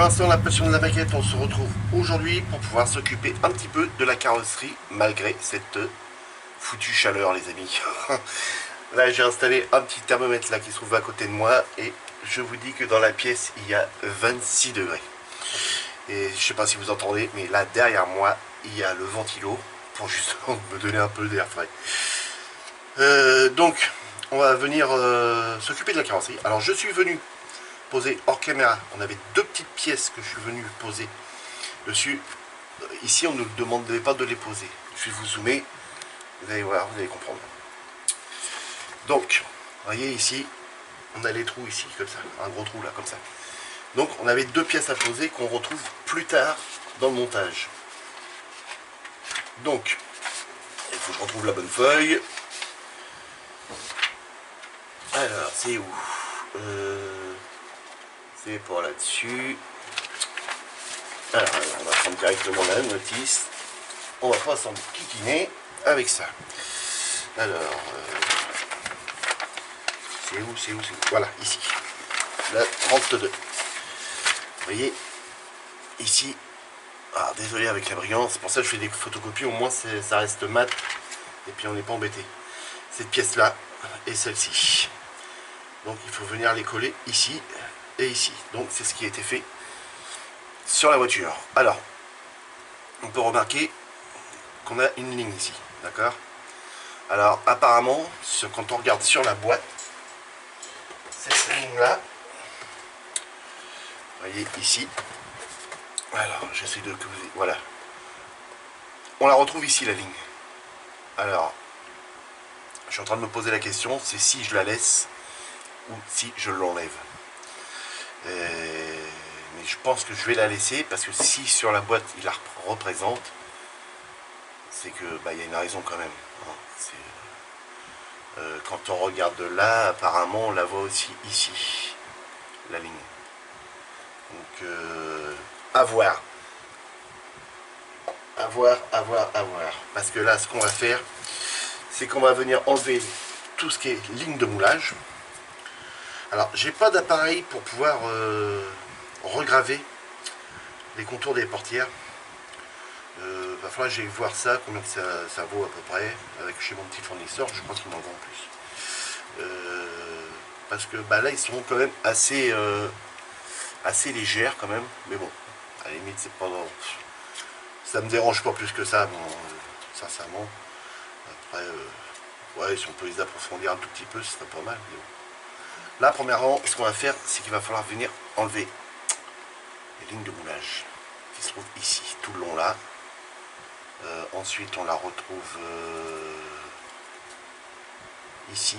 Vincent, la passion de la maquette. On se retrouve aujourd'hui pour pouvoir s'occuper un petit peu de la carrosserie malgré cette foutue chaleur, les amis. Là, j'ai installé un petit thermomètre là qui se trouve à côté de moi et je vous dis que dans la pièce il y a 26 degrés. Et je sais pas si vous entendez, mais là derrière moi il y a le ventilo pour justement me donner un peu d'air frais. Donc, on va venir s'occuper de la carrosserie. Alors, je suis venu poser hors caméra. On avait deux petites pièces que je suis venu poser dessus. Ici, on ne nous demandait pas de les poser. Je vais vous zoomer. Vous allez voir, vous allez comprendre. Donc, vous voyez ici, on a les trous ici, comme ça. Un gros trou là, comme ça. Donc, on avait deux pièces à poser qu'on retrouve plus tard dans le montage. Donc, il faut que je retrouve la bonne feuille. Alors, c'est où c'est pas là-dessus. Alors, on va prendre directement la notice. On va pas s'en kikiner avec ça. Alors, c'est où voilà, ici. La 32. Vous voyez, ici. Ah, désolé avec la brillance. C'est pour ça que je fais des photocopies. Au moins, ça reste mat. Et puis, on n'est pas embêté. Cette pièce-là et celle-ci. Donc, il faut venir les coller ici et ici. Donc, c'est ce qui a été fait sur la voiture. Alors, on peut remarquer qu'on a une ligne ici, d'accord? Alors, apparemment, quand on regarde sur la boîte, cette ligne-là, vous voyez ici, alors, j'essaie de... Voilà. On la retrouve ici, la ligne. Alors, je suis en train de me poser la question, c'est si je la laisse ou si je l'enlève. Mais je pense que je vais la laisser parce que si sur la boîte il la représente, c'est que il y a une raison quand même. Quand on regarde de là, apparemment on la voit aussi ici, la ligne. Donc à voir. À voir. Parce que là ce qu'on va faire, c'est qu'on va venir enlever tout ce qui est ligne de moulage. Alors, j'ai pas d'appareil pour pouvoir regraver les contours des portières. Va falloir que j'aille voir ça, combien ça vaut à peu près, avec chez mon petit fournisseur, je crois qu'il m'en vend plus. Parce que là, ils sont quand même assez légères quand même, mais bon, à la limite, c'est pas... Ça me dérange pas plus que ça, bon, sincèrement. Après, ouais, si on peut les approfondir un tout petit peu, ce serait pas mal, mais bon. Là, premièrement, ce qu'on va faire, c'est qu'il va falloir venir enlever les lignes de moulage qui se trouvent ici, tout le long là. Ensuite, on la retrouve ici,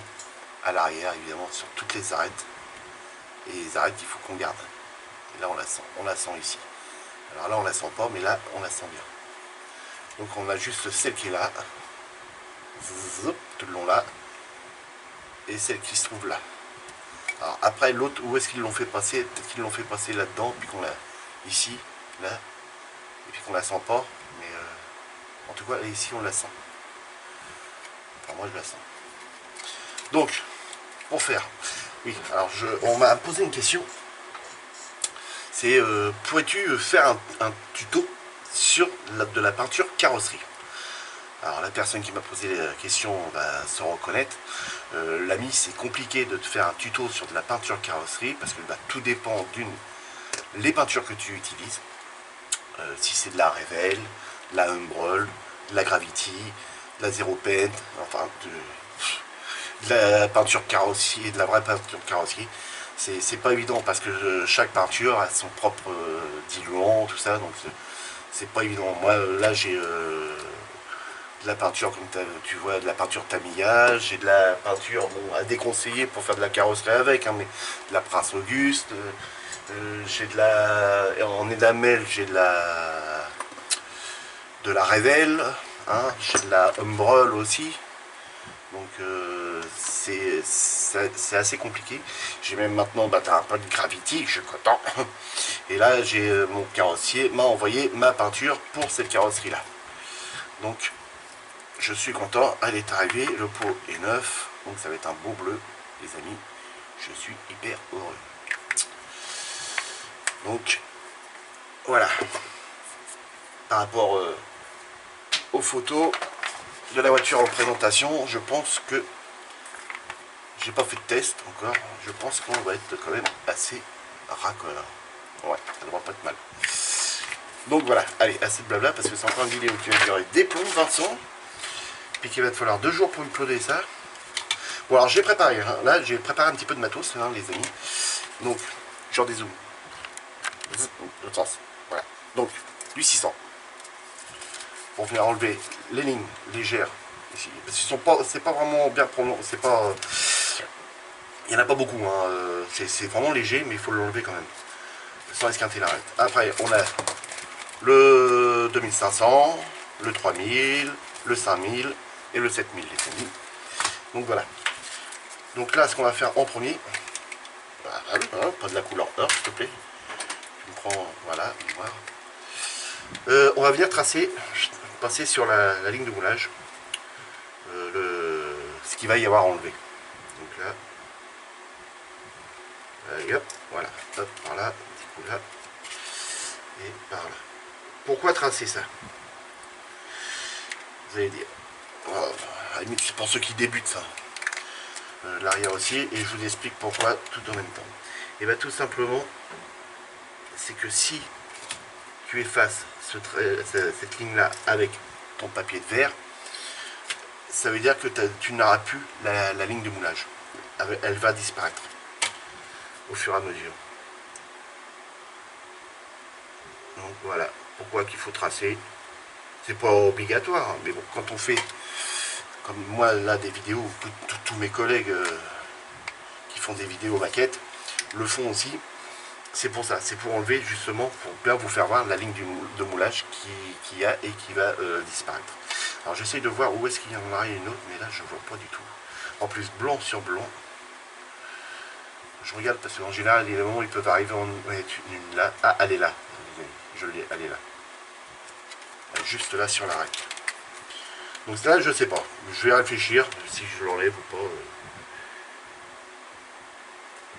à l'arrière, évidemment, sur toutes les arêtes. Et les arêtes, il faut qu'on garde. Et là, on la sent ici. Alors là, on la sent pas, mais là, on la sent bien. Donc, on a juste celle qui est là, tout le long là, et celle qui se trouve là. Alors après l'autre, où est-ce qu'ils l'ont fait passer? Peut-être qu'ils l'ont fait passer là-dedans, puis qu'on l'a ici, là, et puis qu'on la sent pas, mais en tout cas là, ici on la sent. Enfin moi je la sens. Donc, pour faire, oui, alors on m'a posé une question, c'est pourrais-tu faire un tuto sur de la peinture carrosserie? Alors la personne qui m'a posé la question va se reconnaître. L'ami, c'est compliqué de te faire un tuto sur de la peinture carrosserie parce que tout dépend les peintures que tu utilises. Si c'est de la Revell, de la Umbrol, de la Gravity, de la Zero Paint, enfin de la peinture carrosserie, de la vraie peinture carrosserie. C'est pas évident parce que chaque peinture a son propre diluant, tout ça, donc c'est pas évident. Moi là j'ai de la peinture, comme tu vois, de la peinture Tamiya, j'ai de la peinture à déconseiller pour faire de la carrosserie avec, hein, mais de la Prince Auguste, j'ai de la, en énamel, j'ai de la Revell, hein, j'ai de la Umbrol aussi, donc c'est assez compliqué. J'ai même maintenant un peu de Gravity, je suis content, et là j'ai mon carrossier m'a envoyé ma peinture pour cette carrosserie là, donc je suis content, elle est arrivée, le pot est neuf, donc ça va être un beau bleu, les amis. Je suis hyper heureux. Donc, Voilà. Par rapport aux photos de la voiture en présentation, je pense que j'ai pas fait de test encore. Je pense qu'on va être quand même assez raccord. Ouais, ça devrait pas être mal. Donc voilà, allez, assez de blabla parce que c'est encore une vidéo qui va durer des plombs, Vincent. Puis qu'il va te falloir 2 jours pour uploader ça. Bon alors j'ai préparé, hein. Là j'ai préparé un petit peu de matos, hein, les amis. Donc, genre des zooms. L'autre sens. Voilà. Donc, du 600. Pour venir enlever les lignes légères ici. Parce qu'ils sont pas, c'est pas vraiment bien prononcé, c'est pas. Il n'y en a pas beaucoup, hein. C'est vraiment léger, mais il faut l'enlever quand même. Sans esquinter l'arête. Après, on a le 2500, le 3000, le 5000 et le 7000, les amis. Donc voilà. Donc là, ce qu'on va faire en premier, ah oui, hein, pas de la couleur or, s'il te plaît. Tu me prends, voilà, noir. On va venir tracer, passer sur la ligne de moulage, ce qu'il va y avoir enlevé. Donc là, allez, hop, voilà, hop, par là, un petit coup là, et par là. Pourquoi tracer ça? Vous allez dire, c'est pour ceux qui débutent ça. L'arrière aussi, et je vous explique pourquoi tout en même temps. Et bien tout simplement, c'est que si tu effaces cette ligne là avec ton papier de verre, ça veut dire que tu n'auras plus la ligne de moulage. Elle va disparaître au fur et à mesure. Donc voilà pourquoi qu'il faut tracer. C'est pas obligatoire, hein, mais bon, quand on fait comme moi là des vidéos, tous mes collègues qui font des vidéos maquettes le font aussi. C'est pour ça, c'est pour enlever justement, pour bien vous faire voir la ligne de moulage qui a et qui va disparaître. Alors j'essaye de voir où est-ce qu'il y en a une autre, mais là je vois pas du tout. En plus blanc sur blanc. Je regarde parce qu'en général, les moments ils peuvent arriver en une là. Ah, elle est là. Je l'ai, elle est là. Elle est juste là sur la rack. Donc là, je sais pas. Je vais réfléchir si je l'enlève ou pas.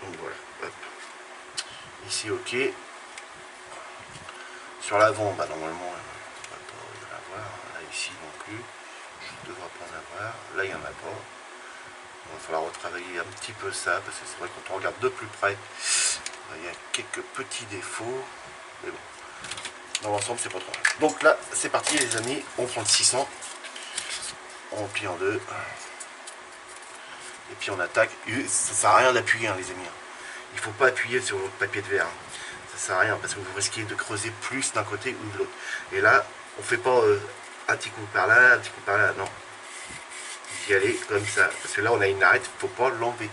Donc voilà. Hop. Ici, ok. Sur l'avant, bah normalement, on va pas en avoir. Là, ici non plus. Je devrais pas en avoir. Là, il n'y en a pas. Il va falloir retravailler un petit peu ça, parce que c'est vrai que quand on regarde de plus près, il y a quelques petits défauts. Mais bon, dans l'ensemble, c'est pas trop mal. Donc là, c'est parti les amis, on prend le 600. On plie en deux. Et puis on attaque. Ça sert à rien d'appuyer, hein, les amis. Il ne faut pas appuyer sur votre papier de verre. Ça sert à rien, parce que vous risquez de creuser plus d'un côté ou de l'autre. Et là, on ne fait pas un petit coup par là, un petit coup par là, non. D'y aller comme ça. Parce que là, on a une arête, il ne faut pas l'enlever.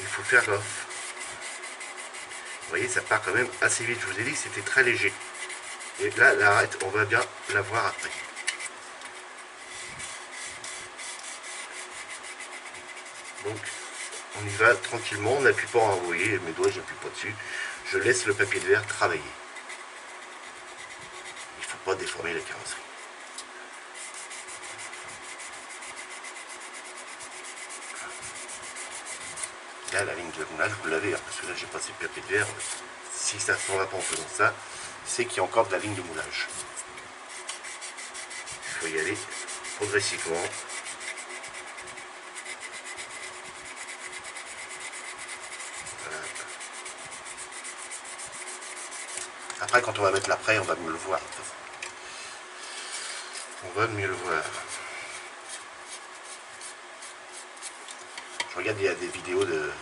Il faut faire gaffe. Vous voyez, ça part quand même assez vite. Je vous ai dit que c'était très léger. Et là, l'arête, on va bien la voir après. Donc, on y va tranquillement, on n'appuie pas, vous voyez, mes doigts, j'appuie pas dessus. Je laisse le papier de verre travailler. Il ne faut pas déformer la carrosserie. Là, la ligne de moulage, vous l'avez, hein, parce que là, j'ai passé le papier de verre. Si ça ne s'en va pas en faisant ça, c'est qu'il y a encore de la ligne de moulage. Il faut y aller progressivement. Après, quand on va mettre l'après, on va mieux le voir. On va mieux le voir. Je regarde, il y a des vidéos de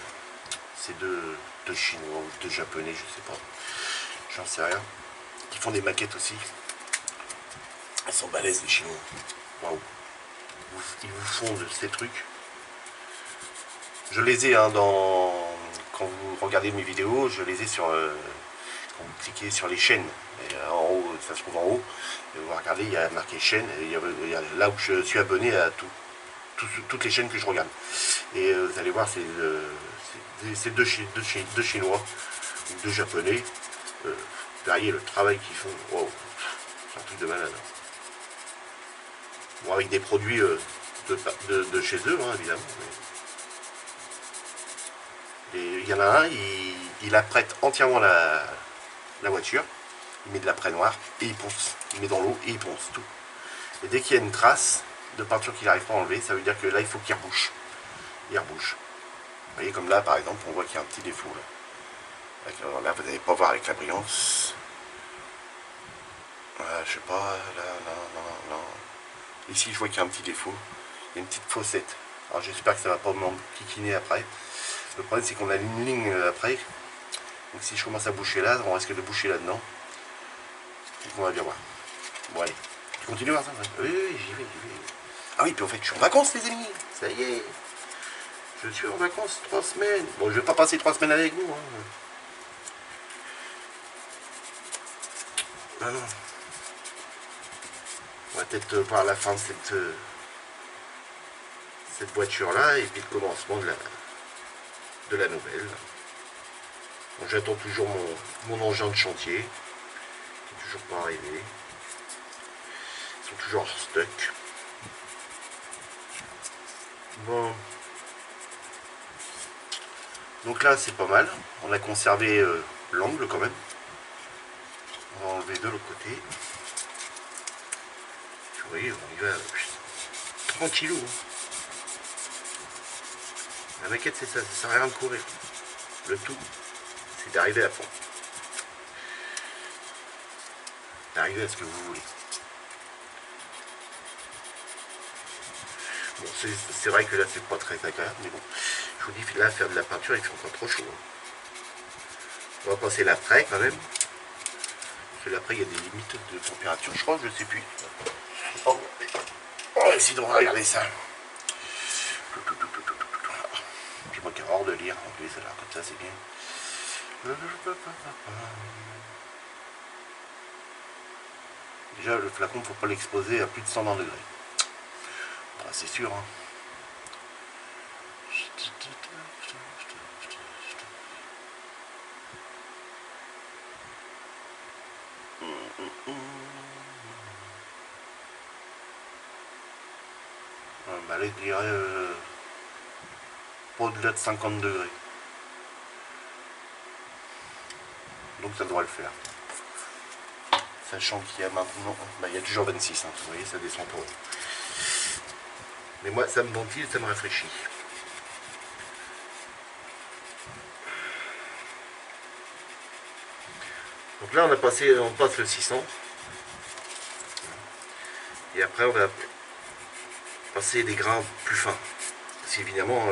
ces deux Chinois ou deux Japonais, je sais pas. J'en sais rien. Qui font des maquettes aussi. Ils sont balèzes, les Chinois. Waouh. Ils vous font de ces trucs. Je les ai, hein, quand vous regardez mes vidéos, je les ai sur... quand vous cliquez sur les chaînes, et en haut, ça se trouve en haut, et vous regardez, il y a marqué chaîne, et il y a là où je suis abonné à toutes les chaînes que je regarde. Et vous allez voir, c'est deux Chinois, ou deux Japonais. Derrière le travail qu'ils font, wow, c'est un truc de malade. Bon, avec des produits de chez eux, hein, évidemment. Il y en a un, il apprête entièrement la voiture. il met de l'après noir et il ponce. Il met dans l'eau et il ponce tout. Et dès qu'il y a une trace de peinture qu'il n'arrive pas à enlever, ça veut dire que là il faut qu'il rebouche. Il rebouche. Vous voyez, comme là par exemple, on voit qu'il y a un petit défaut là. Là vous n'allez pas voir avec la brillance. Je sais pas, là. Ici je vois qu'il y a un petit défaut. Il y a une petite fossette. Alors j'espère que ça va pas m'enquiquiner après. Le problème c'est qu'on a une ligne après. Donc si je commence à boucher là, on risque de boucher là-dedans. Donc on va bien voir. Bon allez. Tu continues Vincent? Oui, j'y vais. Ah oui, puis en fait je suis en vacances les amis. Ça y est. Je suis en vacances 3 semaines. Bon, je vais pas passer 3 semaines avec vous. Non. On va peut-être voir la fin de cette voiture-là et puis le commencement de la nouvelle. Bon, j'attends toujours mon engin de chantier. Qui n'est toujours pas arrivé. Ils sont toujours stuck. Bon. Donc là, c'est pas mal. On a conservé l'angle quand même. On va enlever de l'autre côté. Vous voyez, on y va tranquillou. La maquette, c'est ça sert à rien de courir. Le tout, c'est d'arriver à fond. D'arriver à ce que vous voulez. Bon, c'est vrai que là, c'est pas très agréable, mais bon. Je vous dis, là, faire de la peinture, il fait encore trop chaud. On va passer l'après quand même. Parce que l'après, il y a des limites de température, je crois, je ne sais plus. On va essayer de regarder ça. Puis moi qui ai hors de lire en plus, alors comme ça c'est bien. Déjà le flacon, il ne faut pas l'exposer à plus de 120 degrés. Bah, c'est sûr. Hein. Bah, là, je dirais pas au-delà de 50 degrés. Donc ça devrait le faire. Sachant qu'il y a maintenant, bah, il y a toujours 26, hein, vous voyez, ça descend pas. Mais moi, ça me ventile, ça me rafraîchit. Donc là, on passe le 600. Et après, on va passer des grains plus fins. Parce qu'évidemment,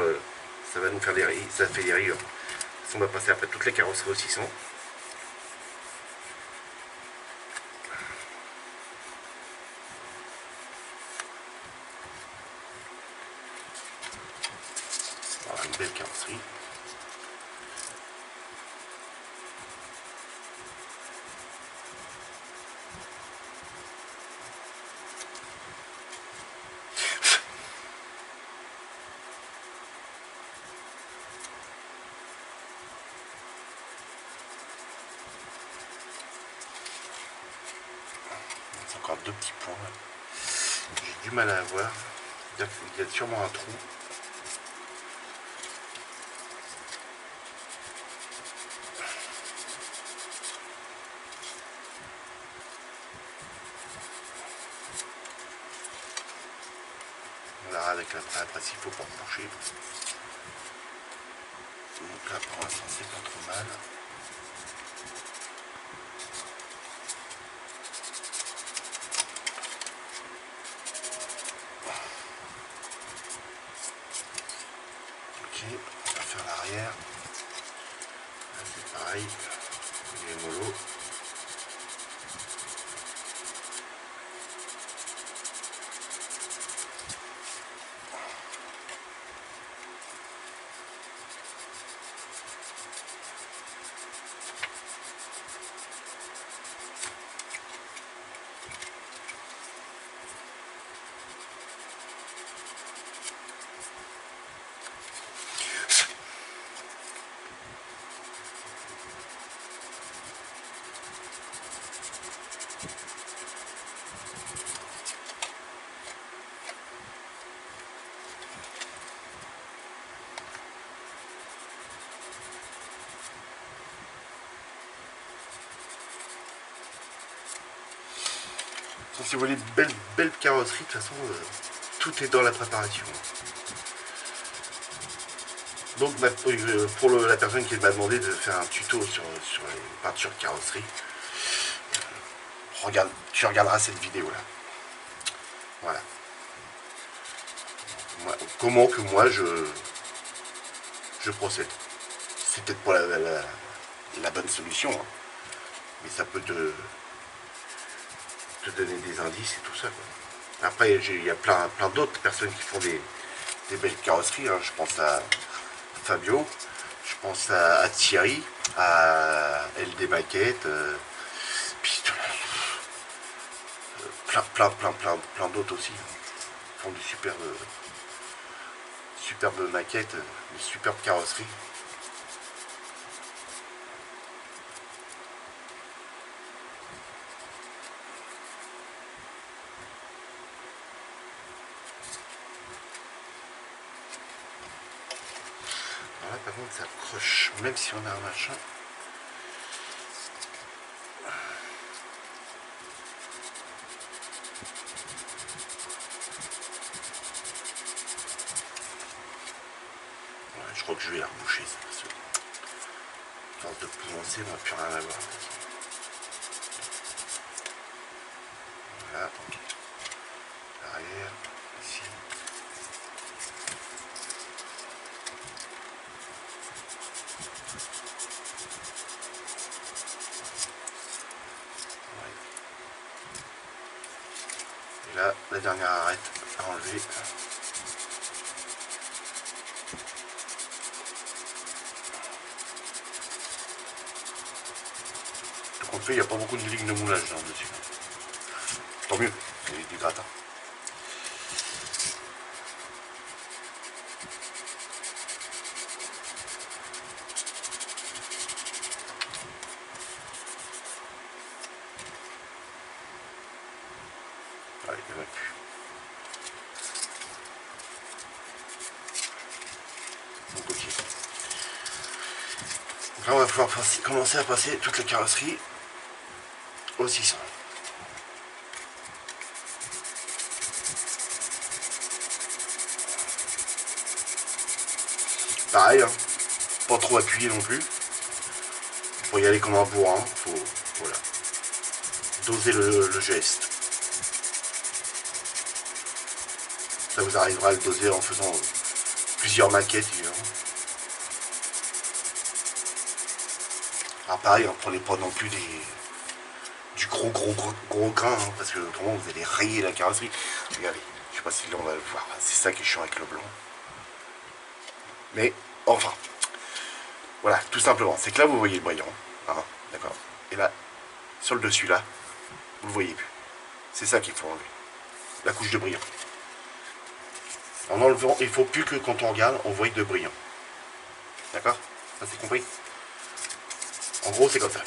ça va nous faire ça fait des rayures. On va passer après toutes les carrosseries au 600. Voilà, une belle carrosserie. C'est encore deux petits points. J'ai du mal à voir. Il y a sûrement un trou. On verra avec après s'il faut pas pencher. Donc là pour l'instant c'est pas trop mal. Ok, on va faire l'arrière. Là c'est pareil. Il est mollo. si vous voulez une belle carrosserie, de toute façon, tout est dans la préparation. Donc pour la personne qui m'a demandé de faire un tuto sur les peintures de carrosserie, tu regarderas cette vidéo là. Voilà. Comment que moi je procède. C'est peut-être pas la bonne solution, hein, mais ça peut te donner des indices et tout ça, quoi. Après, il y a plein d'autres personnes qui font des belles carrosseries, hein. Je pense à Fabio, je pense à Thierry, à LD Maquette, puis plein d'autres aussi. Ils font de superbes maquettes, de superbes carrosseries. Voilà, par contre, ça accroche, même si on a un machin. Je crois que je vais la reboucher, ça, parce que à force de prononcer, on n'a plus rien à voir. Voilà, donc l'arrière, ici. Ouais. Et là, la dernière arête à enlever. En fait, il n'y a pas beaucoup de lignes de moulage là dessus. Tant mieux, c'est du gratin. Allez, il n'y en a plus. Donc, ok. Donc là, on va pouvoir commencer à passer toute la carrosserie au 600. Pareil, hein, pas trop appuyer non plus. Faut y aller comme un bourrin, faut voilà, doser le geste. Ça vous arrivera à le doser en faisant plusieurs maquettes, évidemment. Alors pareil, ne prenez pas non plus du gros grain, hein, parce que autrement vous allez rayer la carrosserie. Regardez, je sais pas si là on va le voir, c'est ça qui est chiant avec le blanc. Mais enfin, voilà, tout simplement, c'est que là vous voyez le brillant, hein, d'accord. Et là, sur le dessus là, vous le voyez plus. C'est ça qu'il faut enlever, la couche de brillant. En enlevant, il ne faut plus que quand on regarde, on voie de brillant. D'accord? Ça c'est compris? En gros, c'est comme ça.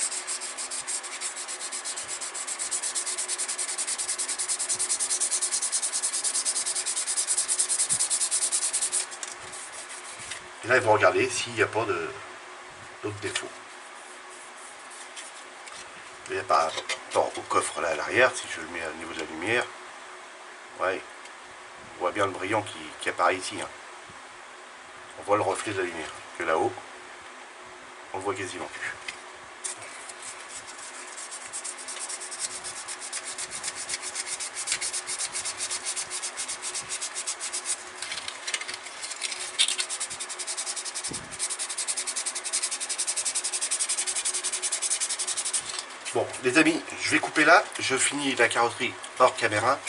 Et là, ils vont regarder s'il n'y a pas d'autres défauts. Il n'y a pas au coffre là à l'arrière, si je le mets au niveau de la lumière. Ouais, on voit bien le brillant qui apparaît ici. Hein. On voit le reflet de la lumière. Que là-haut, on le voit quasiment plus. Bon, les amis, je vais couper là. Je finis la carrosserie hors caméra,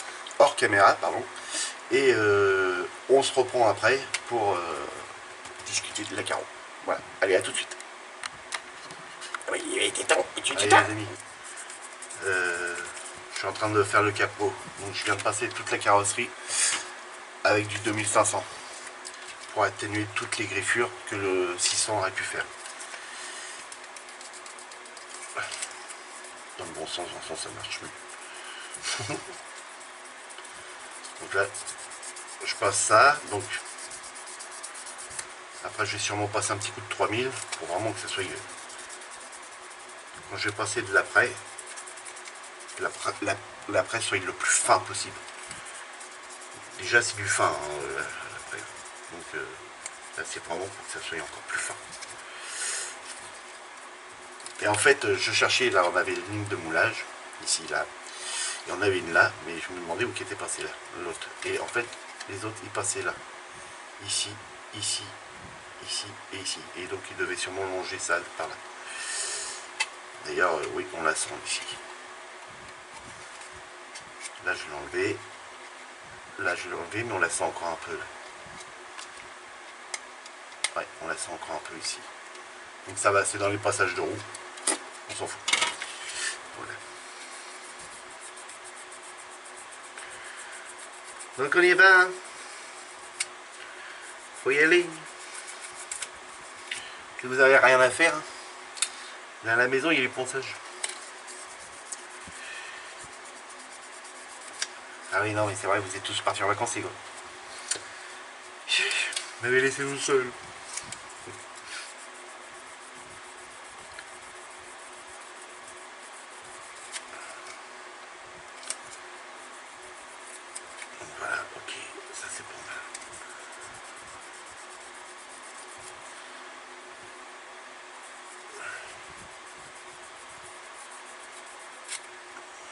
pardon. Et on se reprend après pour discuter de la carreau. Voilà, allez, à tout de suite. Oui, il était temps. Allez, les amis, je suis en train de faire le capot. Donc, je viens de passer toute la carrosserie avec du 2500 pour atténuer toutes les griffures que le 600 aurait pu faire. Dans le bon sens, dans le sens, ça marche mieux. Donc là, je passe ça. Donc après, je vais sûrement passer un petit coup de 3000 pour vraiment que ça soit. Quand je vais passer de l'après, la presse soit le plus fin possible. Déjà c'est du fin, hein, après. Donc là c'est vraiment pour que ça soit encore plus fin. Et en fait je cherchais, là on avait une ligne de moulage, ici, là. Il y en avait une là, mais je me demandais où qui était passé là, l'autre. Et en fait les autres ils passaient là. Ici, ici, ici et ici. Et donc ils devaient sûrement longer ça par là. D'ailleurs, oui, on la sent ici. Là je l'ai enlevé. Là je l'ai enlevé, mais on la sent encore un peu là. Ouais, on la sent encore un peu ici. Donc ça va, c'est dans les passages de roue. On s'en fout. Voilà. Donc on y va. Hein. Faut y aller. Que vous avez rien à faire. Hein. Là à la maison, il y a les ponçages. Ah oui, non, mais c'est vrai, vous êtes tous partis en vacances, les gars. Vous m'avez laissé tout seul. Voilà, ok, ça c'est pas mal.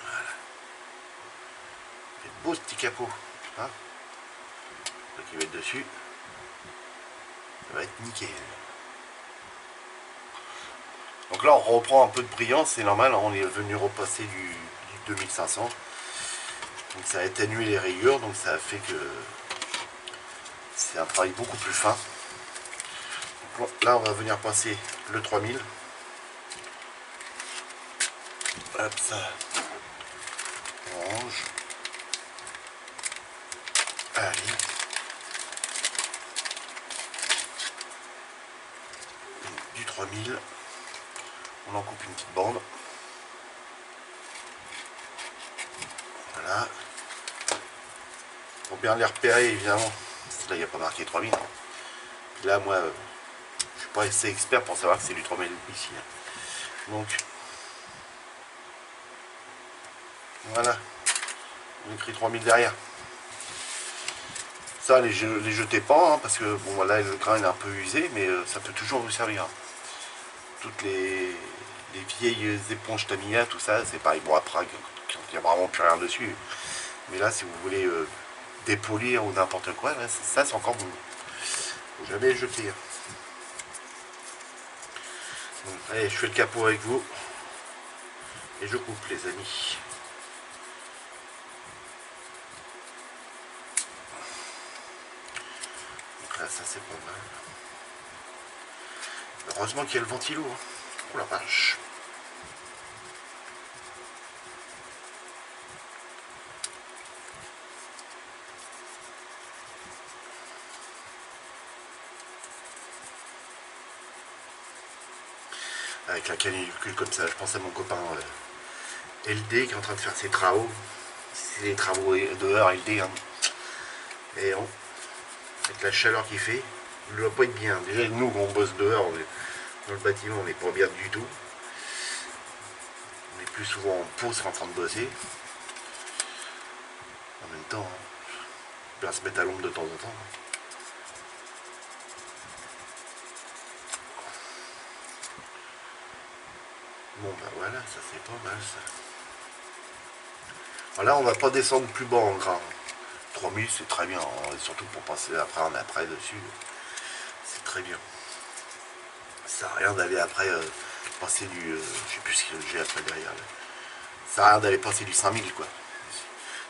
Voilà. C'est beau ce petit capot. Hein, donc il va être dessus. Ça va être nickel. Donc là on reprend un peu de brillance, c'est normal, hein, on est venu repasser du 2500. Donc ça a atténué les rayures, donc ça a fait que c'est un travail beaucoup plus fin. Donc là on va venir passer le 3000. Hop, ça on range. Allez. Donc, du 3000. On en coupe une petite bande. Voilà. Pour bien les repérer, évidemment. Là, il n'y a pas marqué 3000. Hein. Puis là, moi, je suis pas assez expert pour savoir que c'est du 3000 ici. Hein. Donc, voilà. On écrit 3000 derrière. Ça, les jetez pas, hein, parce que bon, là, le grain est un peu usé, mais ça peut toujours vous servir. Hein. Toutes les vieilles éponges Tamiya, tout ça, c'est pareil. Bon, après, il n'y a vraiment plus rien dessus. Mais là, si vous voulez dépolir ou n'importe quoi, là, ça, c'est encore bon. Faut jamais le jeter. Hein. Donc, allez, je fais le capot avec vous. Et je coupe, les amis. Donc là, ça, c'est pas mal. Heureusement qu'il y a le ventilo. Hein. Oh la vache. Avec la canicule comme ça, je pense à mon copain LD qui est en train de faire ses travaux. C'est les travaux dehors, LD. Hein. Et avec la chaleur qu'il fait, il ne doit pas être bien. Déjà, nous, on bosse dehors, dans le bâtiment, on n'est pas bien du tout. On est plus souvent en pause en train de bosser. En même temps, on peut bien se mettre à l'ombre de temps en temps. Bon, bah voilà, ça c'est pas mal ça. Voilà, on va pas descendre plus bas en gras. 3000 c'est très bien, hein, surtout pour passer après en après dessus. C'est très bien. Ça sert à rien d'aller après passer du. Je sais plus ce que j'ai après derrière. Là. Ça sert à rien d'aller passer du 5000 quoi.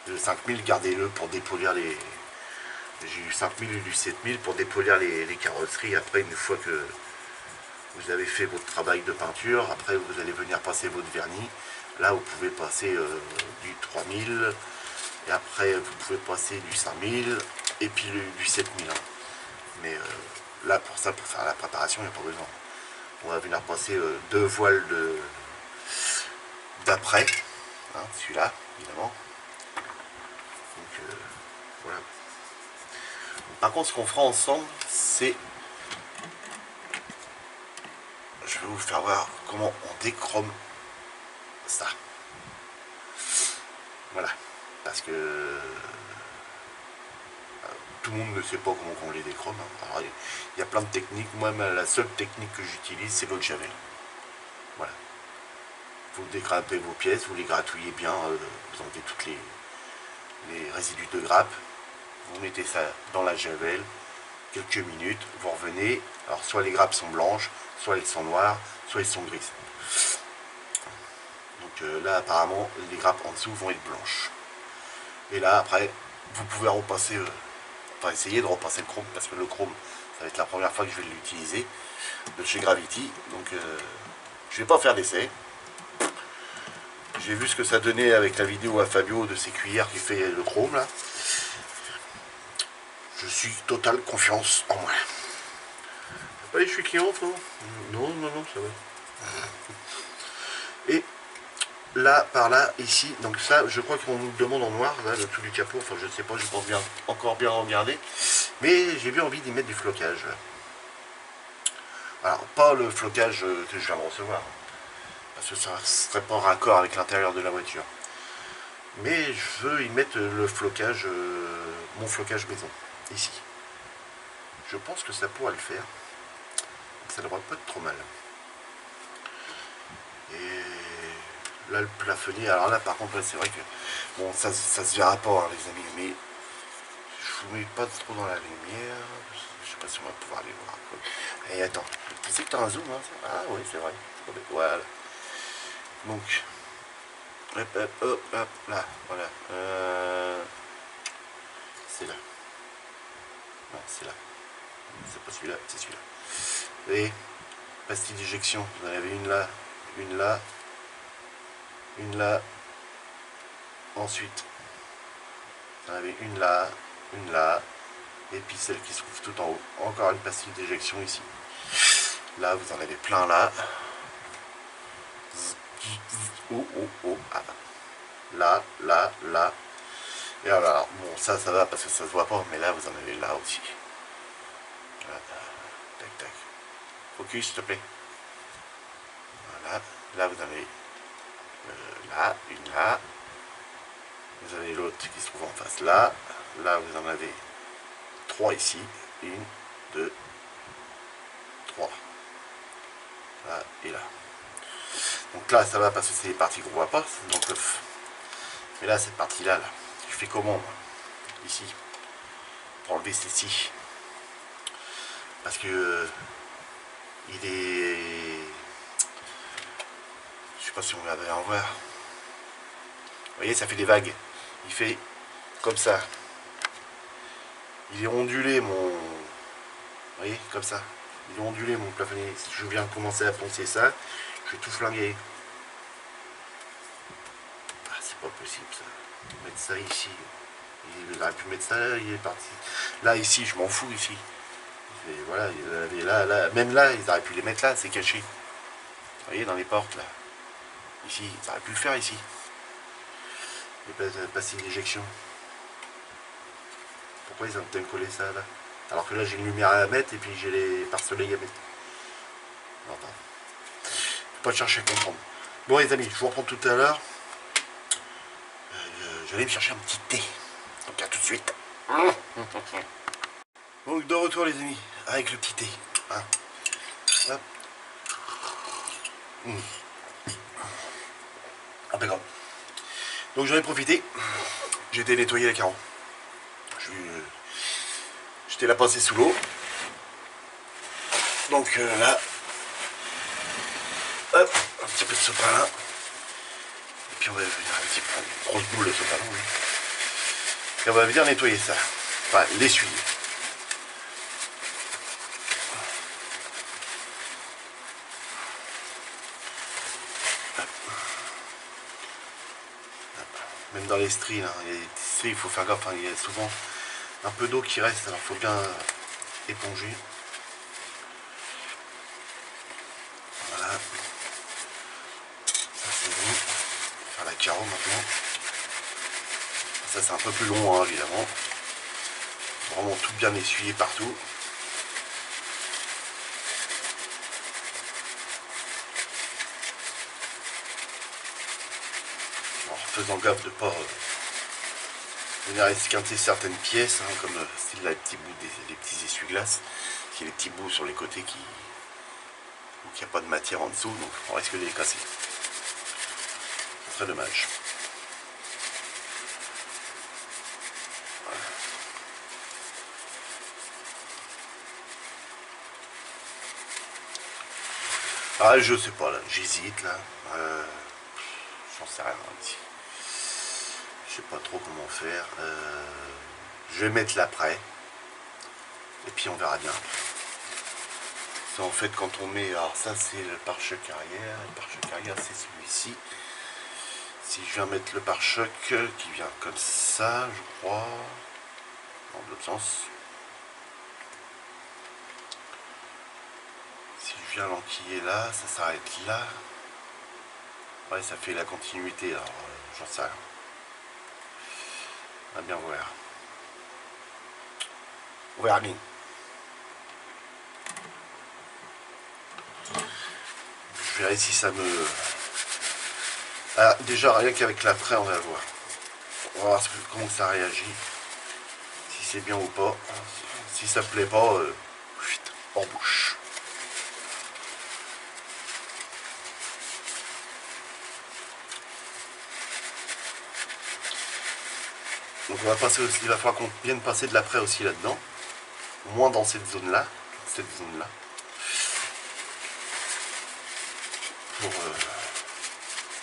Le 5000, gardez-le pour dépolir les. J'ai eu 5000 et du 7000 pour dépolir les carrosseries. Après, une fois que vous avez fait votre travail de peinture, après vous allez venir passer votre vernis. Là, vous pouvez passer du 3000. Et après, vous pouvez passer du 5000 et puis du 7000. Hein. Mais là, pour ça, pour faire la préparation, il n'y a pas besoin. On va venir passer deux voiles d'après. Hein, celui-là, évidemment. Donc, voilà. Par contre, ce qu'on fera ensemble, c'est... Je vais vous faire voir comment on déchrome ça. Voilà, parce que tout le monde ne sait pas comment on les déchrome. Hein. Alors, il y a plein de techniques. Moi, la seule technique que j'utilise, c'est l'eau de javel. Voilà. Vous dégrappez vos pièces, vous les gratouillez bien, vous enlevez toutes les résidus de grappe. Vous mettez ça dans la javel, quelques minutes, vous revenez. Alors, soit les grappes sont blanches, soit elles sont noires, soit elles sont grises. Donc là, apparemment, les grappes en dessous vont être blanches. Et là, après, vous pouvez repasser, enfin essayer de repasser le chrome, parce que le chrome, ça va être la première fois que je vais l'utiliser, de chez Gravity. Donc, je vais pas faire d'essai. J'ai vu ce que ça donnait avec la vidéo à Fabio de ses cuillères qui fait le chrome, là. Je suis totale confiance en moi. Allez, je suis client, toi. Non, non, non, ça va. Et là, par là, ici, donc ça, je crois qu'on nous demande en noir, là, le tout du capot, enfin je sais pas, je pense bien, encore bien regarder, mais j'ai bien envie d'y mettre du flocage. Alors, pas le flocage que je viens de recevoir, parce que ça ne serait pas en raccord avec l'intérieur de la voiture. Mais je veux y mettre le flocage, mon flocage maison, ici. Je pense que ça pourrait le faire, ça devrait pas être trop mal. Et là, le plafonnier, alors là, par contre, c'est vrai que, bon, ça se verra pas, hein, les amis, mais je vous mets pas trop dans la lumière, je sais pas si on va pouvoir les voir. Et attends, tu sais que tu as un zoom, hein? Ah oui, c'est vrai. Voilà. Donc, hop, hop, hop, hop, là, voilà. C'est là. Non, c'est là. C'est pas celui-là, c'est celui-là. Vous voyez, pastille d'éjection, vous en avez une là, une là, une là. Ensuite, vous en avez une là, et puis celle qui se trouve tout en haut. Encore une pastille d'éjection ici. Là, vous en avez plein là. Oh, oh, oh. Ah. Là, là, là. Et alors, bon, ça va parce que ça se voit pas, mais là, vous en avez là aussi. Là. Tac, tac. Focus, s'il te plaît. Voilà. Là, vous avez là, une là. Vous avez l'autre qui se trouve en face là. Là, vous en avez 3 ici. 1, 2, 3. Là et là. Donc là, ça va parce que c'est les parties qu'on voit pas. Donc, mais là, cette partie-là, là, je fais comment, moi, ici, pour enlever ceci. Parce que il est... Je sais pas si on va en voir. Vous voyez, ça fait des vagues. Il fait comme ça. Il est ondulé, mon... Vous voyez, comme ça. Il est ondulé, mon plafonnier. Si je viens de commencer à poncer ça, je vais tout flinguer. Ah, c'est pas possible, ça. Mettre ça ici. Il aurait pu mettre ça là, il est parti. Là, ici, je m'en fous, ici. Et voilà, là, même là, ils auraient pu les mettre là, c'est caché. Vous voyez, dans les portes, là. Ici, ils auraient pu le faire, ici. Les pastilles d'éjection. Pourquoi ils ont peut-être collé ça, là? Alors que là, j'ai une lumière à mettre, et puis j'ai les pare-soleils à mettre. Non, non. Faut pas chercher à comprendre. Bon, les amis, je vous reprends tout à l'heure. Je vais me chercher un petit thé. Donc, à tout de suite. Donc, de retour, les amis, avec le petit thé. Hein. Hop. Impeccable. Donc, j'en ai profité. J'ai été nettoyer la carreau. J'étais là passé sous l'eau. Donc, là, hop, un petit peu de sopalin. Et puis, on va venir un petit peu, une grosse boule de sopalin, oui. Et on va venir nettoyer ça. Enfin, l'essuyer. Même dans les stries, hein, il faut faire gaffe, hein, il y a souvent un peu d'eau qui reste, alors il faut bien éponger. Voilà. Ça c'est bon. On va faire la carreau maintenant. Ça c'est un peu plus long, hein, évidemment. Vraiment tout bien essuyé partout. faisant gaffe de ne pas venir esquinter certaines pièces, hein, comme style là, les petits bouts des petits essuie-glaces, qui a les petits bouts sur les côtés qui il n'y a pas de matière en dessous, donc on risque de les casser. Ce serait dommage. Ah, je sais pas là, j'hésite là. J'en sais rien. Je sais pas trop comment faire. Je vais mettre l'après. Et puis on verra bien. Ça en fait quand on met. Alors ça c'est le pare-choc arrière. Le pare-choc arrière c'est celui-ci. Si je viens mettre le pare-choc qui vient comme ça, je crois. Dans l'autre sens. Si je viens l'enquiller là, ça s'arrête là. Ouais, ça fait la continuité, alors j'en sais rien. On va bien voir. On verra bien. Je verrai si ça me... Ah, déjà, rien qu'avec l'après, on va voir. On va voir comment ça réagit. Si c'est bien ou pas. Si ça plaît pas, en bouche. Donc on va passer aussi, il va falloir qu'on vienne passer de l'après aussi là-dedans. Moins dans cette zone-là. Pour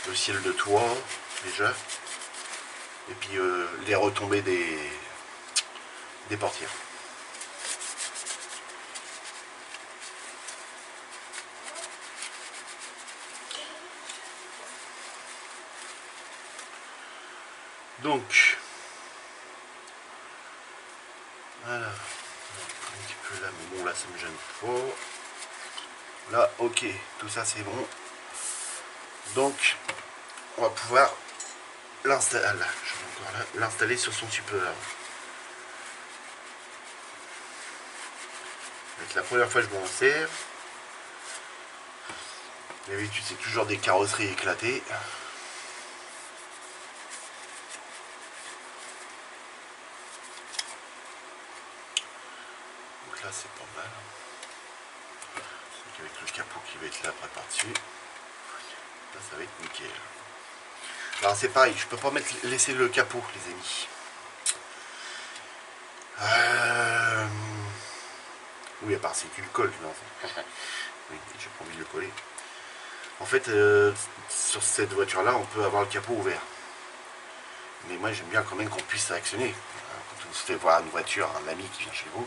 le ciel de toit, déjà. Et puis les retombées des portières. Donc, voilà, un petit peu là, mais bon là ça me gêne pas. Là, ok, tout ça c'est bon. Donc, on va pouvoir l'installer. Ah, là, je vais encore là, l'installer sur son support. C'est la première fois que je m'en sers. D'habitude c'est toujours des carrosseries éclatées. Donc là c'est pas mal. Avec le capot qui va être là après par-dessus. Là ça va être nickel. Alors c'est pareil, je peux pas laisser le capot les amis. Oui, à part si tu le colles, non. Oui, j'ai pas envie de le coller. En fait, sur cette voiture-là, on peut avoir le capot ouvert. Mais moi, j'aime bien quand même qu'on puisse réactionner. Quand on se fait voir une voiture, un ami qui vient chez vous,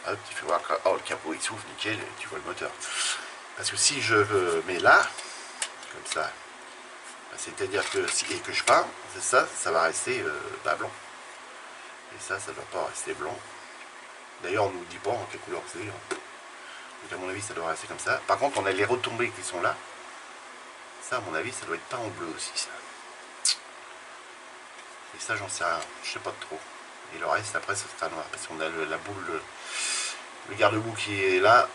hop, tu fais voir que oh, le capot il s'ouvre, nickel, et tu vois le moteur. Parce que si je mets là, comme ça, c'est-à-dire que si et que je peins, c'est ça va rester blanc. Et ça ne doit pas rester blanc. D'ailleurs, on ne nous dit pas en quelle couleur c'est. Donc à mon avis, ça doit rester comme ça. Par contre, on a les retombées qui sont là. Ça, à mon avis, ça doit être peint en bleu aussi, ça. Et ça, j'en sais rien. Je sais pas trop. Et le reste, après, ça sera noir. Parce qu'on a la boule, le garde-boue qui est là,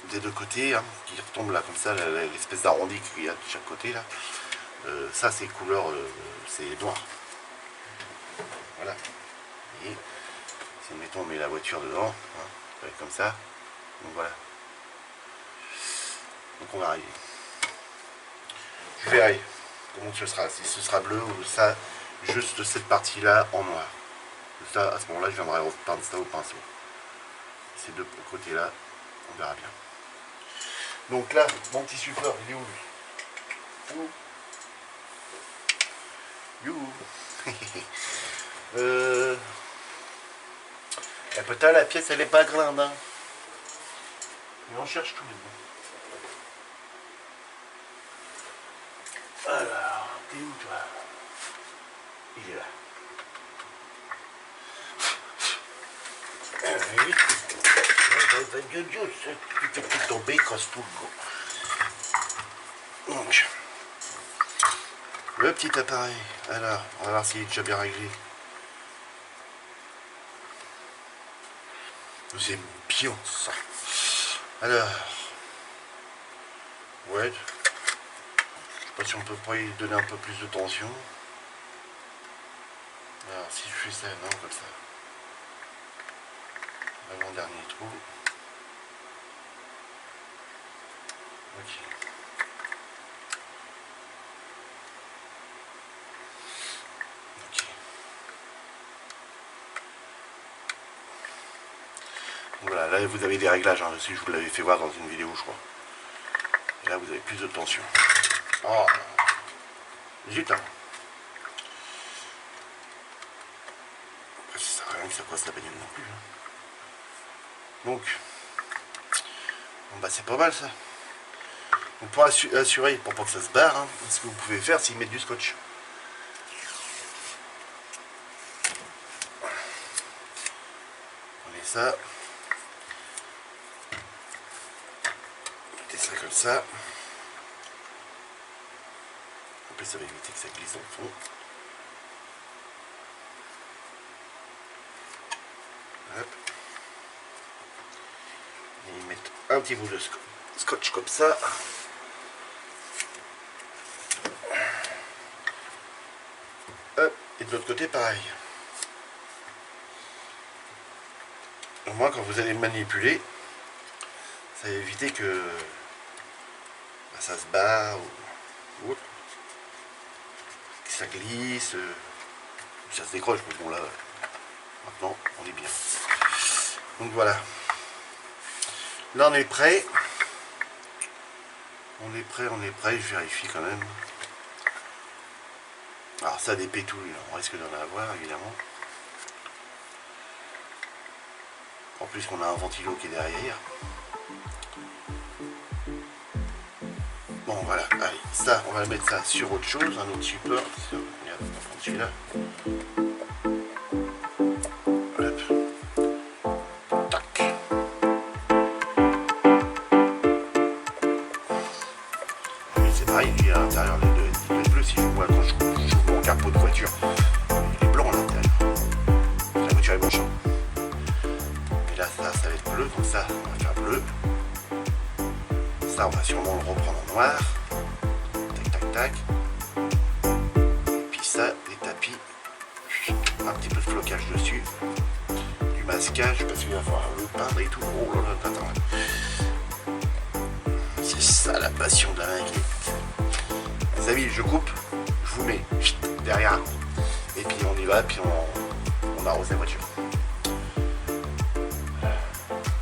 des deux côtés, hein, qui retombe là, comme ça, l'espèce d'arrondi qu'il y a de chaque côté, là. Ça, c'est couleur, c'est noir. Voilà. Et si, mettons, on met la voiture dedans, hein, ça va être comme ça. Donc voilà. Donc on va arriver. Je verrai comment ce sera, si ce sera bleu ou ça, juste cette partie-là en noir. Ça, à ce moment-là, je viendrai repeindre ça au pinceau. Ces deux côtés-là, on verra bien. Donc là, mon petit support, il est où lui? Où? You. Et peut-être la pièce, elle est pas grande, hein. Mais on cherche tout de même. Alors, t'es où toi? Il est là. Oui. Tu fais tout tomber, casse tout le go. Donc, le petit appareil. Alors, on va voir s'il est déjà bien réglé. C'est bien ça. Alors, ouais. Je sais pas si on peut pas y donner un peu plus de tension. Alors si je fais ça, non, comme ça. Avant-dernier trou. Ok. Ok. Voilà, là vous avez des réglages, hein, si je vous l'avais fait voir dans une vidéo, je crois. Et là vous avez plus de tension. Oh, zut, hein. Après, ça sert à rien que ça casse la bagnole non plus. Hein. Donc, bon, bah c'est pas mal ça. Donc pour assurer, pour pas que ça se barre, hein, ce que vous pouvez faire, c'est mettre du scotch. Prenez ça. Mettez ça comme ça. En plus ça va éviter que ça glisse dans le fond. Hop. Et mettre un petit bout de scotch comme ça. Hop. Et de l'autre côté pareil. Au moins quand vous allez le manipuler, ça va éviter que bah, ça se barre ou que ça glisse, ça se décroche, mais bon là, maintenant on est bien. Donc voilà. Là on est prêt. On est prêt, je vérifie quand même. Alors ça des pétouilles, on risque d'en avoir évidemment. En plus qu'on a un ventilo qui est derrière. Bon voilà, allez, ça on va mettre ça sur autre chose, un autre support. Regarde, on va prendre celui-là. Hop. Tac. Et c'est pareil, il y a à l'intérieur les deux bleus, si je vois quand je mon capot de voiture, il est blanc à l'intérieur. La voiture est blanche. Et là ça va être bleu, donc ça on va faire bleu. Ça on va sûrement le reprendre en noir. Tac tac tac. Et puis ça, les tapis, un petit peu de flocage dessus, du masquage parce qu'il va falloir le peindre et tout. Oh là là, attends. C'est ça la passion de la maquette. Les amis, je coupe, je vous mets derrière. Et puis on y va, puis on arrose la voiture.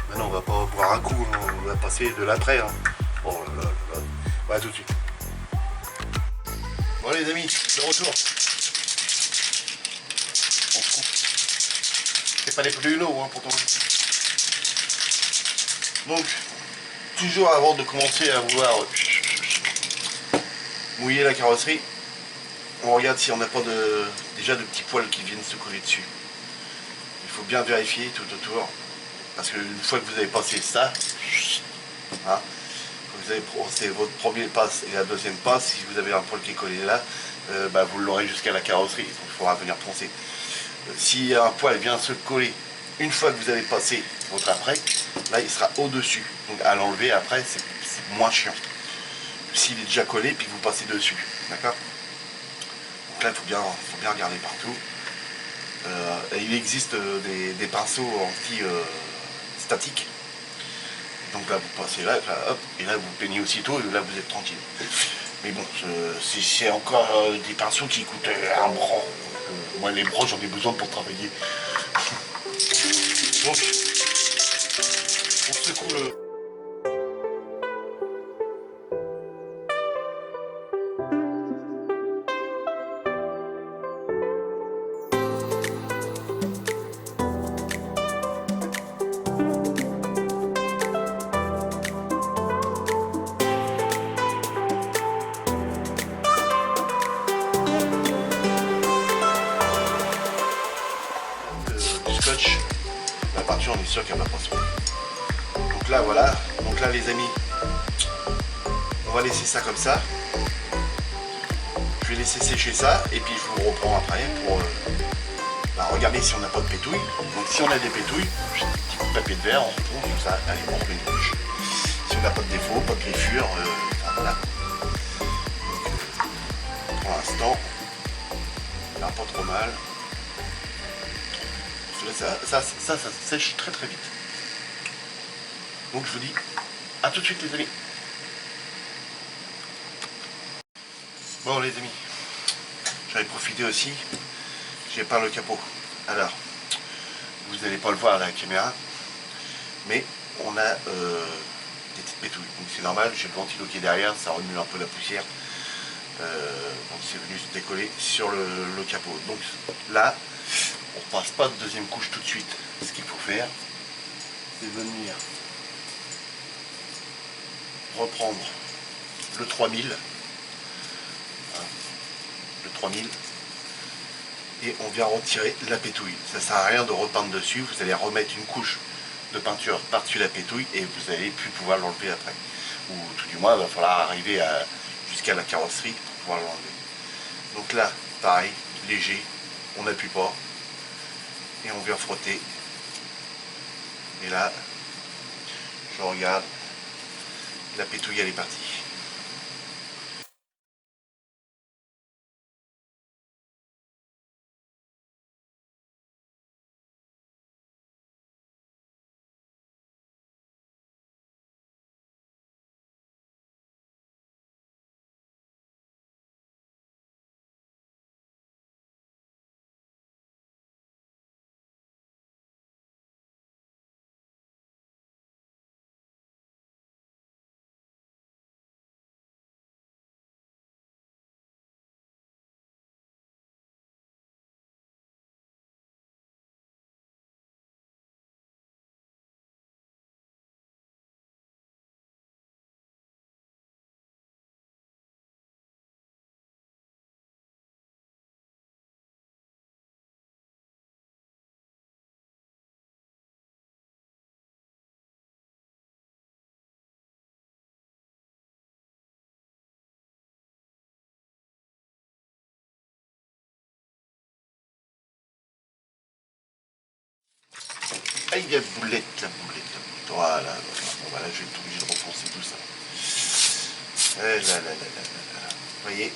Maintenant on va pas boire un coup, on va passer de l'après. Hein. Oh là là là. Voilà tout de suite. Bon les amis, de retour. On se coupe. C'est pas les plus lourds hein, pourtant. Donc, toujours avant de commencer à vouloir mouiller la carrosserie, on regarde si on n'a pas déjà de petits poils qui viennent se coller dessus. Il faut bien vérifier tout autour. Parce qu'une fois que vous avez passé ça, hein, vous avez passé votre premier passe et la deuxième passe, si vous avez un poil qui est collé là, bah, vous l'aurez jusqu'à la carrosserie, donc il faudra venir poncer. Si un poil vient se coller une fois que vous avez passé votre après, là il sera au-dessus. Donc à l'enlever après, c'est moins chiant. S'il est déjà collé, puis vous passez dessus. D'accord? Donc là, il faut bien regarder partout. Il existe des pinceaux anti-statiques. Donc là, vous passez là, hop, et là, vous peignez aussitôt, et là, vous êtes tranquille. Mais bon, c'est encore des pinceaux qui coûtent un bras. Moi, les bras, j'en ai besoin pour travailler. Donc, on secoue le... scotch, la peinture on est sûr qu'elle va pas se faire. Donc là voilà, donc là les amis, on va laisser ça comme ça. Je vais laisser sécher ça et puis je vous reprends après pour regarder si on n'a pas de pétouille. Donc si on a des pétouilles, petit coup de papier de verre, on reprend comme ça, allez on mélange. Si on n'a pas de défaut, pas de griffure, voilà. Donc, pour l'instant, on n'a pas trop mal. Ça sèche très très vite. Donc je vous dis à tout de suite les amis. Bon les amis, j'avais profité aussi, j'ai peint le capot. Alors, vous n'allez pas le voir à la caméra, mais on a des petites pétouilles. Donc c'est normal, j'ai le ventilo qui est derrière, ça remue un peu la poussière. Donc c'est venu se décoller sur le capot. Donc là, on passe pas de deuxième couche tout de suite. Ce qu'il faut faire, c'est venir reprendre le 3000, hein, le 3000, et on vient retirer la pétouille. Ça sert à rien de repeindre dessus, vous allez remettre une couche de peinture par-dessus la pétouille et vous n'allez plus pouvoir l'enlever après. Ou tout du moins, il va falloir arriver jusqu'à la carrosserie pour pouvoir l'enlever. Donc là, pareil, léger, on n'appuie pas et on vient frotter. Et là, je regarde, la pétouille elle est partie. Ah, il y a la boulette. Voilà. Bon, voilà, je vais être obligé de repenser tout ça. Vous voyez.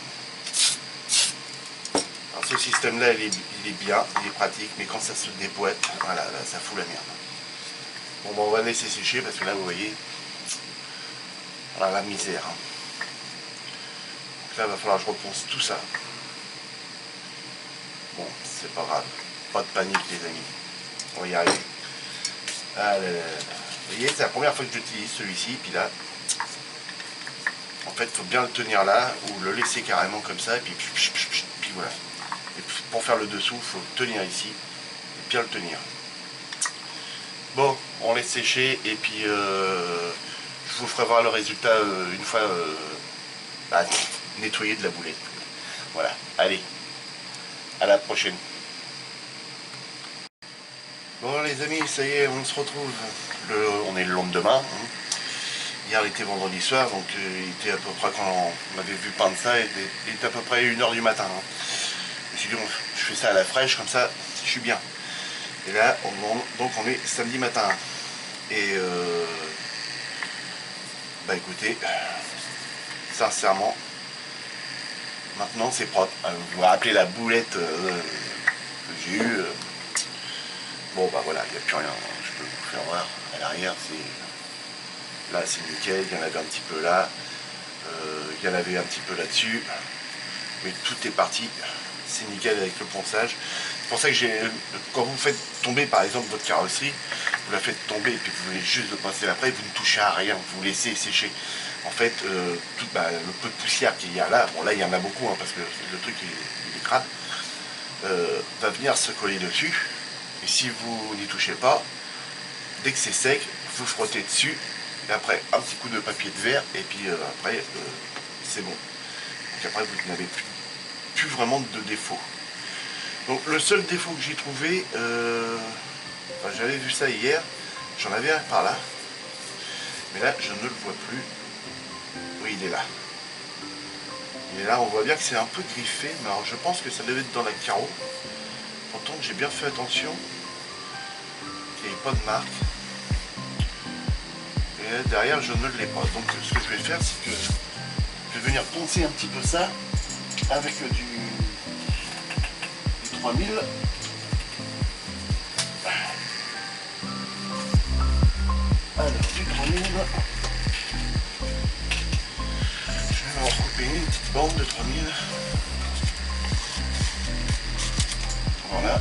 Alors ce système-là, il est bien, il est pratique, mais quand ça se déboîte, voilà, là, ça fout la merde. Bon, ben, on va laisser sécher parce que là, vous voyez, voilà la misère. Hein. Donc là, il va falloir que je reponce tout ça. Bon, c'est pas grave. Pas de panique, les amis. On va y arriver. Ah là là là. Vous voyez, c'est la première fois que j'utilise celui-ci, puis là, en fait, il faut bien le tenir là, ou le laisser carrément comme ça, et puis voilà. Et pour faire le dessous, il faut le tenir ici, et bien le tenir. Bon, on laisse sécher, et puis je vous ferai voir le résultat une fois nettoyé de la boulette. Voilà, allez, à la prochaine. Bon les amis, ça y est, on se retrouve. On est le lendemain. Hein. Hier il était vendredi soir, donc il était à peu près, quand on avait vu peindre ça, il était à peu près 1h du matin. Hein. Je me suis dit, je fais ça à la fraîche, comme ça, je suis bien. Et là, donc on est samedi matin. Et bah écoutez, sincèrement, maintenant c'est propre. Vous vous rappelez la boulette que j'ai eue. Bon bah voilà, il n'y a plus rien, je peux vous faire voir. À l'arrière, là c'est nickel, il y en avait un petit peu là, il y en avait un petit peu là-dessus, mais tout est parti, c'est nickel avec le ponçage. C'est pour ça que quand vous faites tomber par exemple votre carrosserie, vous la faites tomber et puis vous voulez juste le pincer après, vous ne touchez à rien, vous laissez sécher. En fait, le peu de poussière qu'il y a là, bon là il y en a beaucoup hein, parce que le truc il est crade, va venir se coller dessus. Et si vous n'y touchez pas, dès que c'est sec, vous frottez dessus, et après un petit coup de papier de verre, et puis après c'est bon. Donc après vous n'avez plus vraiment de défaut. Donc le seul défaut que j'ai trouvé, j'avais vu ça hier, j'en avais un par là, mais là je ne le vois plus. Oui, il est là. Il est là, on voit bien que c'est un peu griffé, mais alors je pense que ça devait être dans la carreau. Pourtant j'ai bien fait attention qu'il n'y ait pas de marque. Et derrière je ne l'ai pas. Donc ce que je vais faire, c'est que je vais venir poncer un petit peu ça avec du 3000. du 3000. Je vais en recouper une petite bande de 3000. Voilà.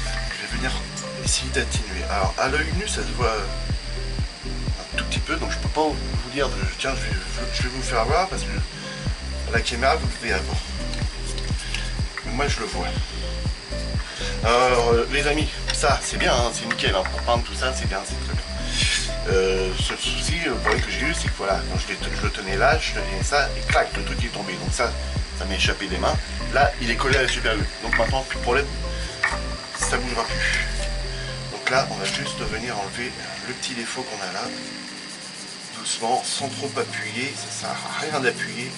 Je vais venir essayer d'atténuer. Alors à l'œil nu ça se voit un tout petit peu, donc je peux pas vous dire tiens je vais vous faire voir parce que à la caméra vous le verrez pas. Moi je le vois. Alors les amis, ça c'est bien, hein, c'est nickel, hein, pour peindre tout ça c'est bien, c'est très bien. Ce souci, le problème que j'ai eu, c'est que voilà, quand je le tenais là, je tenais ça et clac, le truc est tombé. Donc ça m'est échappé des mains. Là, il est collé à la super glue. Donc maintenant, plus de problème, ça bougera plus. Donc là, on va juste venir enlever le petit défaut qu'on a là. Doucement, sans trop appuyer, ça sert à rien d'appuyer.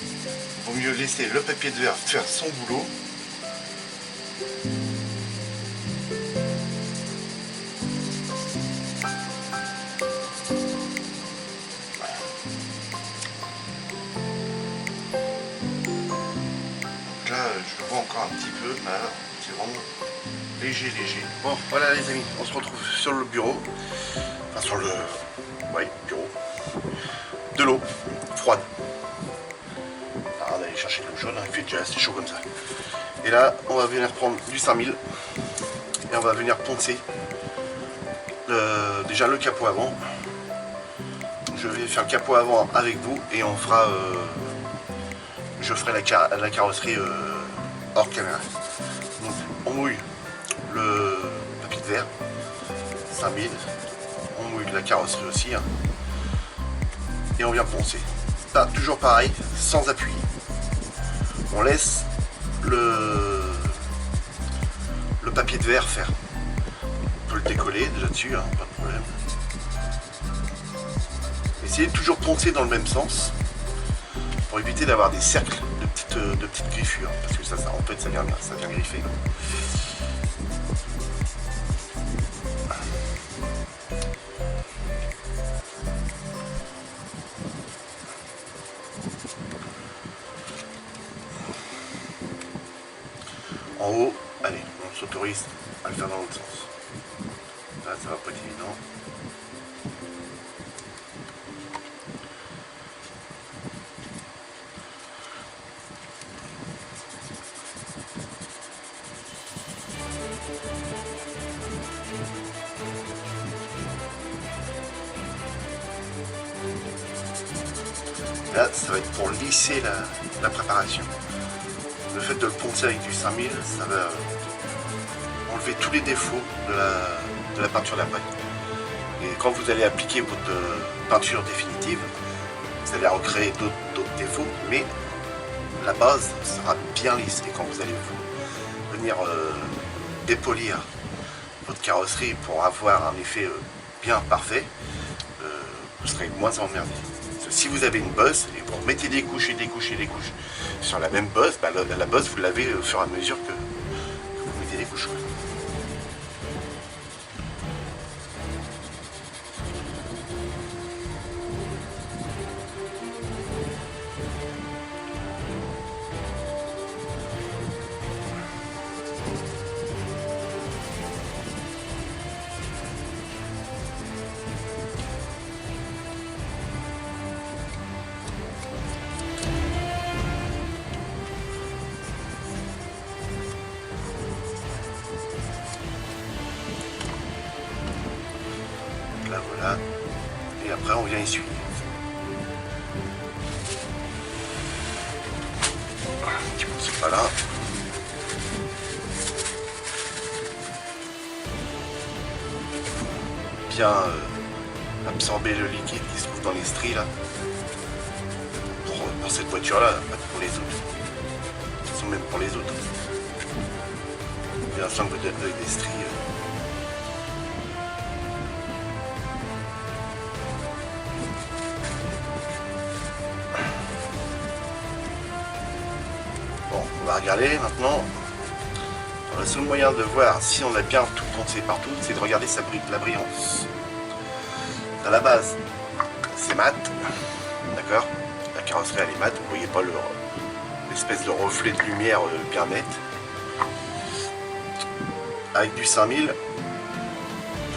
Il vaut mieux laisser le papier de verre faire son boulot. Je le vois encore un petit peu, mais là, c'est vraiment léger. Bon, voilà les amis, on se retrouve sur le bureau, enfin sur le bureau, de l'eau froide. On va aller chercher de l'eau chaude, hein, il fait déjà assez chaud comme ça. Et là, on va venir prendre du 5000 et on va venir poncer déjà le capot avant. Je vais faire le capot avant avec vous et on fera... je ferai la carrosserie hors caméra. Donc on mouille le papier de verre 5000, on mouille la carrosserie aussi, hein, et on vient poncer. Là, toujours pareil, sans appuyer. On laisse le papier de verre faire. On peut le décoller déjà dessus, hein, pas de problème. Essayez de toujours poncer dans le même sens pour éviter d'avoir des cercles de petites griffures, parce que ça en fait ça vient griffer. En haut, allez, on s'autorise à le faire dans l'autre sens. Là ça va pas être évident. Là, ça va être pour lisser la préparation. Le fait de le poncer avec du 5000, ça va enlever tous les défauts de la peinture d'après. Et quand vous allez appliquer votre peinture définitive, vous allez recréer d'autres défauts, mais la base sera bien lisse. Et quand vous allez venir dépolir votre carrosserie pour avoir un effet bien parfait, vous serez moins emmerdé. Si vous avez une bosse et vous mettez des couches et des couches et des couches sur la même bosse, bah la bosse vous l'avez au fur et à mesure que vous mettez des couches. Là voilà, et après on vient essuyer. Un petit peu c'est pas là. Bien absorber le liquide qui se trouve dans les stries là. Pour cette voiture là, pas pour les autres. Ils sont même pour les autres. Bien sûr que des stries. Bon, on va regarder maintenant. Le seul moyen de voir si on a bien tout poncé partout, c'est de regarder la brillance. À la base, c'est mat, d'accord? La carrosserie elle est mat, vous voyez pas l'espèce de reflet de lumière bien net. Avec du 5000,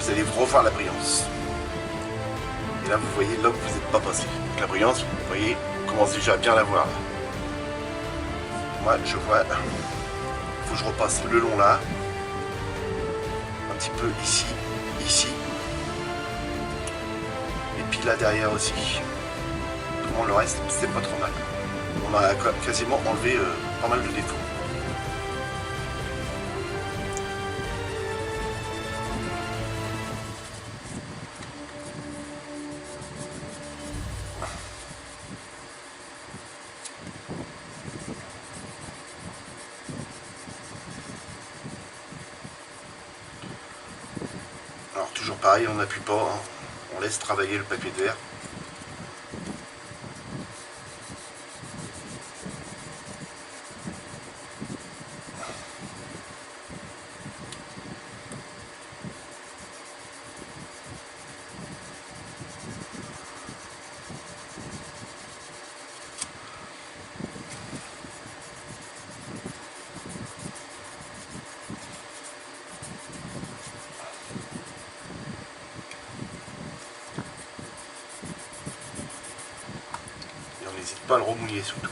vous allez revoir la brillance. Et là, vous voyez là où vous n'êtes pas passé. Donc, la brillance, vous voyez, on commence déjà à bien la voir. Là. Moi, je vois, il faut que je repasse le long là, un petit peu ici, ici, et puis là derrière aussi. Bon, le reste, c'est pas trop mal. On a quasiment enlevé pas mal de défauts. Alors toujours pareil, on n'appuie pas, hein. On laisse travailler le papier de verre. N'hésite pas à le remouiller surtout.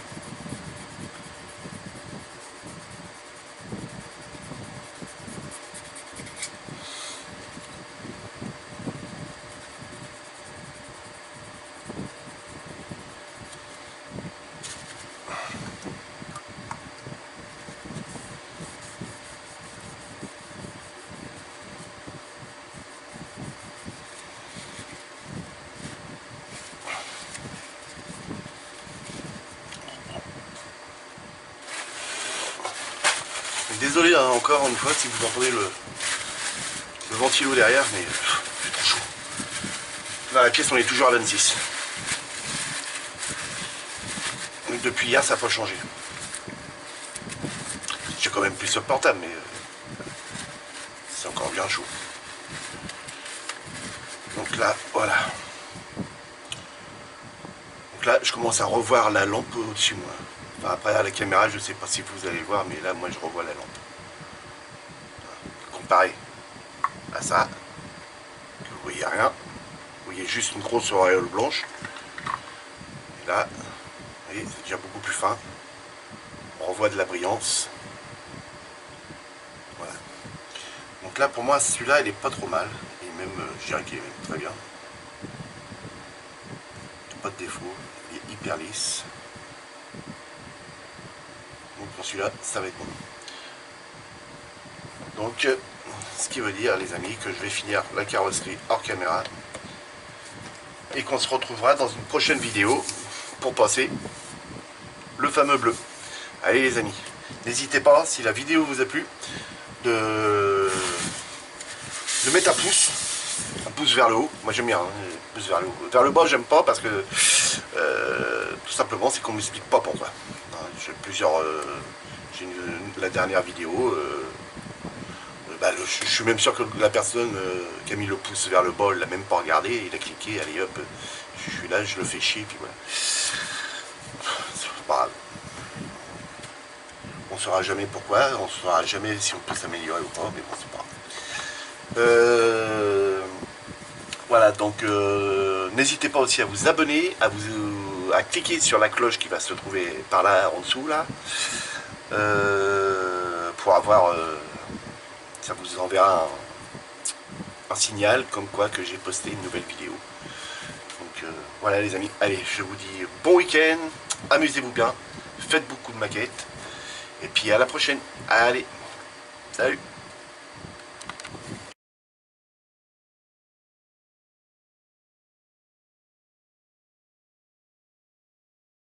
Désolé hein, encore une fois si vous entendez le ventilo derrière, mais c'est trop chaud. Là la pièce on est toujours à 26. Donc, depuis hier ça n'a pas changé. J'ai quand même plus sur le portable mais c'est encore bien chaud. Donc là voilà. Donc là je commence à revoir la lampe au-dessus de moi. Enfin, après à la caméra je sais pas si vous allez voir mais là moi je revois la lampe. Comparé à ça, vous voyez rien, vous voyez juste une grosse auréole blanche. Et là, vous voyez, c'est déjà beaucoup plus fin. On revoit de la brillance. Voilà. Donc là pour moi celui-là il est pas trop mal. Et même je dirais qu'il est même très bien. Pas de défaut, il est hyper lisse. Donc pour celui-là, ça va être bon. Donc, ce qui veut dire, les amis, que je vais finir la carrosserie hors caméra. Et qu'on se retrouvera dans une prochaine vidéo pour passer le fameux bleu. Allez les amis, n'hésitez pas, si la vidéo vous a plu, de mettre un pouce vers le haut. Moi j'aime bien, hein, pouce vers le haut. Vers le bas j'aime pas parce que tout simplement c'est qu'on m'explique pas pourquoi. J'ai plusieurs... la dernière vidéo, je suis même sûr que la personne qui a mis le pouce vers le bas, elle l'a même pas regardé, il a cliqué, allez hop, je suis là, je le fais chier, puis voilà. C'est pas grave. On ne saura jamais pourquoi, on ne saura jamais si on peut s'améliorer ou pas, mais bon, c'est pas grave. Voilà, donc n'hésitez pas aussi à vous abonner, à cliquer sur la cloche qui va se trouver par là, en dessous, là, pour avoir, ça vous enverra un signal comme quoi que j'ai posté une nouvelle vidéo. Donc voilà les amis, allez, je vous dis bon week-end, amusez-vous bien, faites beaucoup de maquettes, et puis à la prochaine, allez, salut.